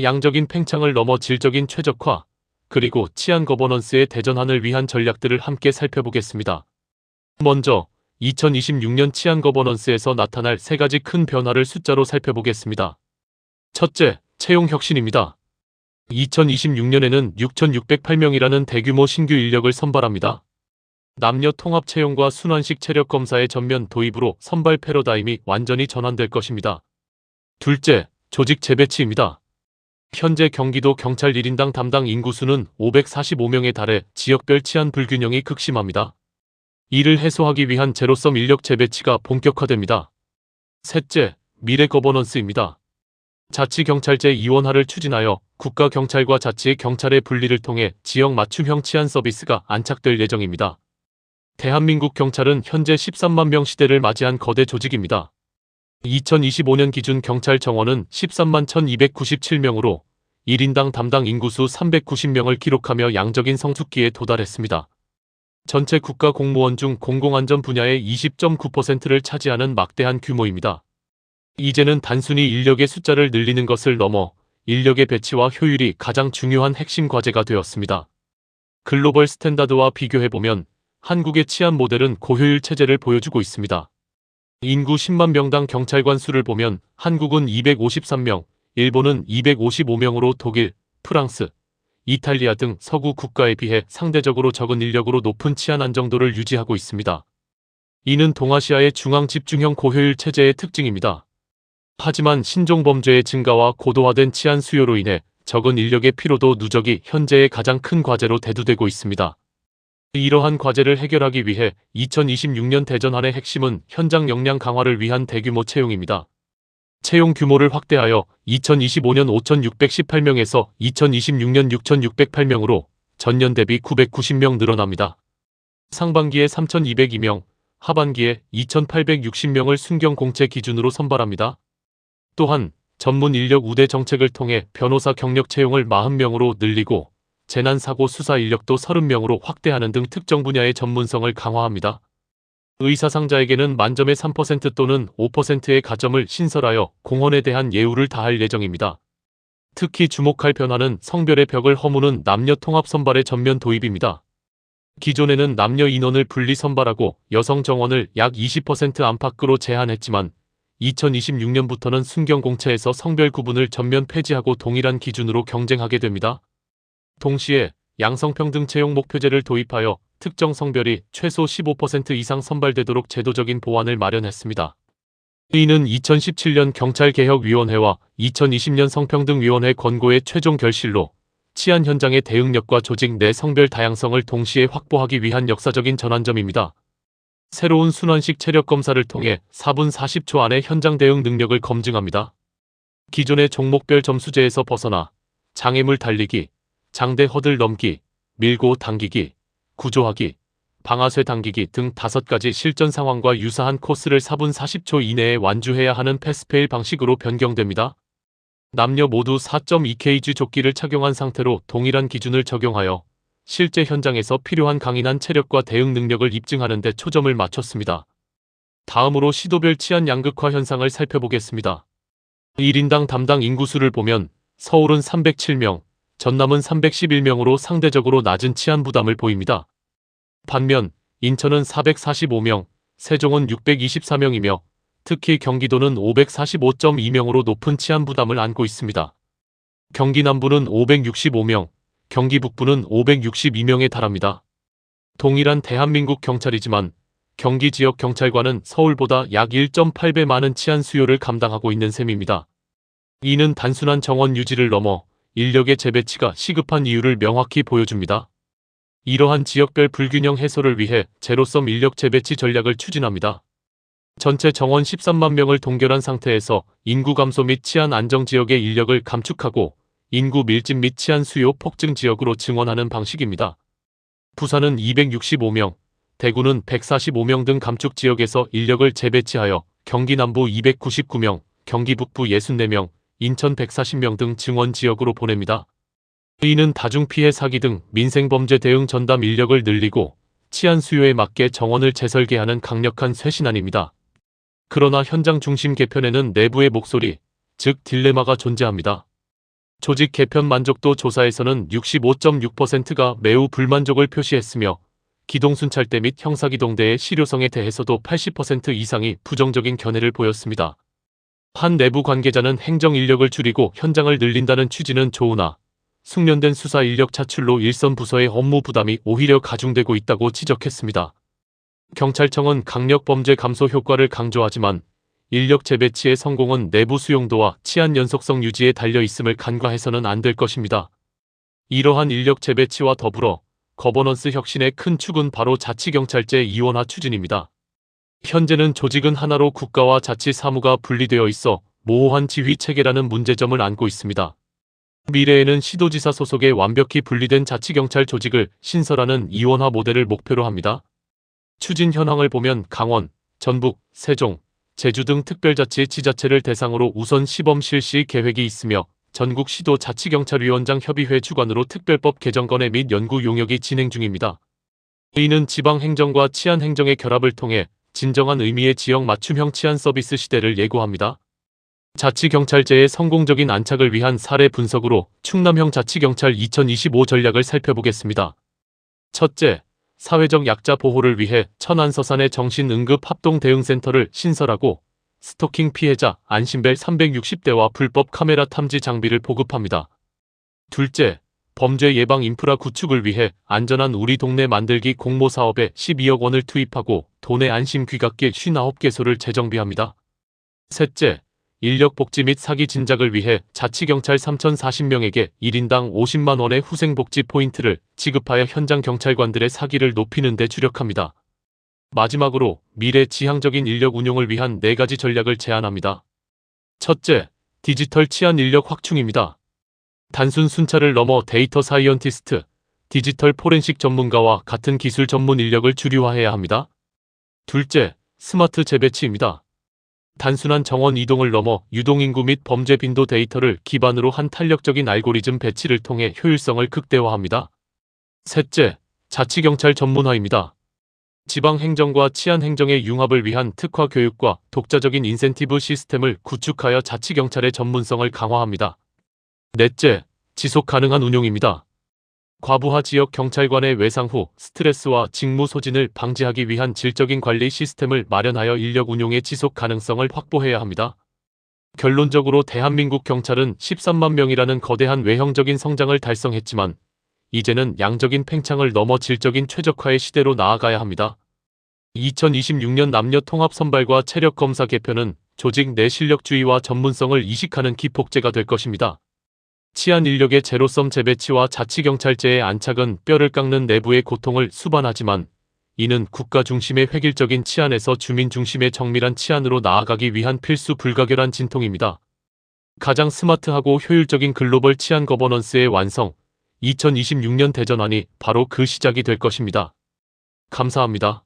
양적인 팽창을 넘어 질적인 최적화, 그리고 치안 거버넌스의 대전환을 위한 전략들을 함께 살펴보겠습니다. 먼저 2026년 치안 거버넌스에서 나타날 3가지 큰 변화를 숫자로 살펴보겠습니다. 첫째, 채용 혁신입니다. 2026년에는 6,608명이라는 대규모 신규 인력을 선발합니다. 남녀 통합 채용과 순환식 체력 검사의 전면 도입으로 선발 패러다임이 완전히 전환될 것입니다. 둘째, 조직 재배치입니다. 현재 경기도 경찰 1인당 담당 인구수는 545명에 달해 지역별 치안 불균형이 극심합니다. 이를 해소하기 위한 제로섬 인력 재배치가 본격화됩니다. 셋째, 미래 거버넌스입니다. 자치경찰제 이원화를 추진하여 국가경찰과 자치경찰의 분리를 통해 지역 맞춤형 치안 서비스가 안착될 예정입니다. 대한민국 경찰은 현재 13만 명 시대를 맞이한 거대 조직입니다. 2025년 기준 경찰 정원은 13만 1297명으로 1인당 담당 인구수 390명을 기록하며 양적인 성숙기에 도달했습니다. 전체 국가 공무원 중 공공안전 분야의 20.9%를 차지하는 막대한 규모입니다. 이제는 단순히 인력의 숫자를 늘리는 것을 넘어 인력의 배치와 효율이 가장 중요한 핵심 과제가 되었습니다. 글로벌 스탠다드와 비교해보면 한국의 치안 모델은 고효율 체제를 보여주고 있습니다. 인구 10만 명당 경찰관 수를 보면 한국은 253명, 일본은 255명으로 독일, 프랑스, 이탈리아 등 서구 국가에 비해 상대적으로 적은 인력으로 높은 치안 안정도를 유지하고 있습니다. 이는 동아시아의 중앙 집중형 고효율 체제의 특징입니다. 하지만 신종 범죄의 증가와 고도화된 치안 수요로 인해 적은 인력의 피로도 누적이 현재의 가장 큰 과제로 대두되고 있습니다. 이러한 과제를 해결하기 위해 2026년 대전환의 핵심은 현장 역량 강화를 위한 대규모 채용입니다. 채용 규모를 확대하여 2025년 5,618명에서 2026년 6,608명으로 전년 대비 990명 늘어납니다. 상반기에 3,202명, 하반기에 2,860명을 순경 공채 기준으로 선발합니다. 또한 전문 인력 우대 정책을 통해 변호사 경력 채용을 40명으로 늘리고 재난사고 수사 인력도 30명으로 확대하는 등 특정 분야의 전문성을 강화합니다. 의사상자에게는 만점의 3% 또는 5%의 가점을 신설하여 공헌에 대한 예우를 다할 예정입니다. 특히 주목할 변화는 성별의 벽을 허무는 남녀 통합 선발의 전면 도입입니다. 기존에는 남녀 인원을 분리 선발하고 여성 정원을 약 20% 안팎으로 제한했지만 2026년부터는 순경 공채에서 성별 구분을 전면 폐지하고 동일한 기준으로 경쟁하게 됩니다. 동시에 양성평등 채용 목표제를 도입하여 특정 성별이 최소 15% 이상 선발되도록 제도적인 보완을 마련했습니다. 이는 2017년 경찰개혁위원회와 2020년 성평등위원회 권고의 최종 결실로 치안 현장의 대응력과 조직 내 성별 다양성을 동시에 확보하기 위한 역사적인 전환점입니다. 새로운 순환식 체력 검사를 통해 4분 40초 안에 현장 대응 능력을 검증합니다. 기존의 종목별 점수제에서 벗어나 장애물 달리기, 장대 허들 넘기, 밀고 당기기, 구조하기, 방아쇠 당기기 등 5가지 실전 상황과 유사한 코스를 4분 40초 이내에 완주해야 하는 패스페일 방식으로 변경됩니다. 남녀 모두 4.2kg 조끼를 착용한 상태로 동일한 기준을 적용하여 실제 현장에서 필요한 강인한 체력과 대응 능력을 입증하는 데 초점을 맞췄습니다. 다음으로 시도별 치안 양극화 현상을 살펴보겠습니다. 1인당 담당 인구수를 보면 서울은 307명, 전남은 311명으로 상대적으로 낮은 치안 부담을 보입니다. 반면 인천은 445명, 세종은 624명이며 특히 경기도는 545.2명으로 높은 치안 부담을 안고 있습니다. 경기 남부는 565명, 경기 북부는 562명에 달합니다. 동일한 대한민국 경찰이지만 경기 지역 경찰관은 서울보다 약 1.8배 많은 치안 수요를 감당하고 있는 셈입니다. 이는 단순한 정원 유지를 넘어 인력의 재배치가 시급한 이유를 명확히 보여줍니다. 이러한 지역별 불균형 해소를 위해 제로섬 인력 재배치 전략을 추진합니다. 전체 정원 13만 명을 동결한 상태에서 인구 감소 및 치안 안정 지역의 인력을 감축하고 인구 밀집 및 치안 수요 폭증 지역으로 증원하는 방식입니다. 부산은 265명, 대구는 145명 등 감축 지역에서 인력을 재배치하여 경기 남부 299명, 경기 북부 64명, 인천 140명 등 증원 지역으로 보냅니다. 이는 다중피해 사기 등 민생범죄 대응 전담 인력을 늘리고 치안 수요에 맞게 정원을 재설계하는 강력한 쇄신안입니다. 그러나 현장 중심 개편에는 내부의 목소리, 즉 딜레마가 존재합니다. 조직 개편 만족도 조사에서는 65.6%가 매우 불만족을 표시했으며 기동순찰대 및 형사기동대의 실효성에 대해서도 80% 이상이 부정적인 견해를 보였습니다. 한 내부 관계자는 행정 인력을 줄이고 현장을 늘린다는 취지는 좋으나 숙련된 수사 인력 차출로 일선 부서의 업무 부담이 오히려 가중되고 있다고 지적했습니다. 경찰청은 강력 범죄 감소 효과를 강조하지만 인력 재배치의 성공은 내부 수용도와 치안 연속성 유지에 달려 있음을 간과해서는 안 될 것입니다. 이러한 인력 재배치와 더불어 거버넌스 혁신의 큰 축은 바로 자치경찰제 이원화 추진입니다. 현재는 조직은 하나로 국가와 자치 사무가 분리되어 있어 모호한 지휘 체계라는 문제점을 안고 있습니다. 미래에는 시도지사 소속의 완벽히 분리된 자치경찰 조직을 신설하는 이원화 모델을 목표로 합니다. 추진 현황을 보면 강원, 전북, 세종, 제주 등 특별자치 지자체를 대상으로 우선 시범 실시 계획이 있으며 전국 시도 자치경찰위원장 협의회 주관으로 특별법 개정 건의 및 연구 용역이 진행 중입니다. 이는 지방행정과 치안행정의 결합을 통해 진정한 의미의 지역 맞춤형 치안 서비스 시대를 예고합니다. 자치경찰제의 성공적인 안착을 위한 사례 분석으로 충남형 자치경찰 2025 전략을 살펴보겠습니다. 첫째, 사회적 약자 보호를 위해 천안서산의 정신응급합동대응센터를 신설하고 스토킹 피해자 안심벨 360대와 불법 카메라 탐지 장비를 보급합니다. 둘째, 범죄 예방 인프라 구축을 위해 안전한 우리 동네 만들기 공모 사업에 12억 원을 투입하고 도내 안심 귀갓길 59개소를 재정비합니다. 셋째, 인력 복지 및 사기 진작을 위해 자치경찰 3,040명에게 1인당 50만 원의 후생복지 포인트를 지급하여 현장 경찰관들의 사기를 높이는 데 주력합니다. 마지막으로 미래 지향적인 인력 운용을 위한 4가지 전략을 제안합니다. 첫째, 디지털 치안 인력 확충입니다. 단순 순찰을 넘어 데이터 사이언티스트, 디지털 포렌식 전문가와 같은 기술 전문 인력을 주류화해야 합니다. 둘째, 스마트 재배치입니다. 단순한 정원 이동을 넘어 유동인구 및 범죄 빈도 데이터를 기반으로 한 탄력적인 알고리즘 배치를 통해 효율성을 극대화합니다. 셋째, 자치경찰 전문화입니다. 지방행정과 치안행정의 융합을 위한 특화 교육과 독자적인 인센티브 시스템을 구축하여 자치경찰의 전문성을 강화합니다. 넷째, 지속가능한 운용입니다. 과부하 지역 경찰관의 외상 후 스트레스와 직무 소진을 방지하기 위한 질적인 관리 시스템을 마련하여 인력 운용의 지속 가능성을 확보해야 합니다. 결론적으로 대한민국 경찰은 13만 명이라는 거대한 외형적인 성장을 달성했지만 이제는 양적인 팽창을 넘어 질적인 최적화의 시대로 나아가야 합니다. 2026년 남녀 통합 선발과 체력 검사 개편은 조직 내 실력주의와 전문성을 이식하는 기폭제가 될 것입니다. 치안 인력의 제로섬 재배치와 자치경찰제의 안착은 뼈를 깎는 내부의 고통을 수반하지만 이는 국가 중심의 획일적인 치안에서 주민 중심의 정밀한 치안으로 나아가기 위한 필수 불가결한 진통입니다. 가장 스마트하고 효율적인 글로벌 치안 거버넌스의 완성, 2026년 대전환이 바로 그 시작이 될 것입니다. 감사합니다.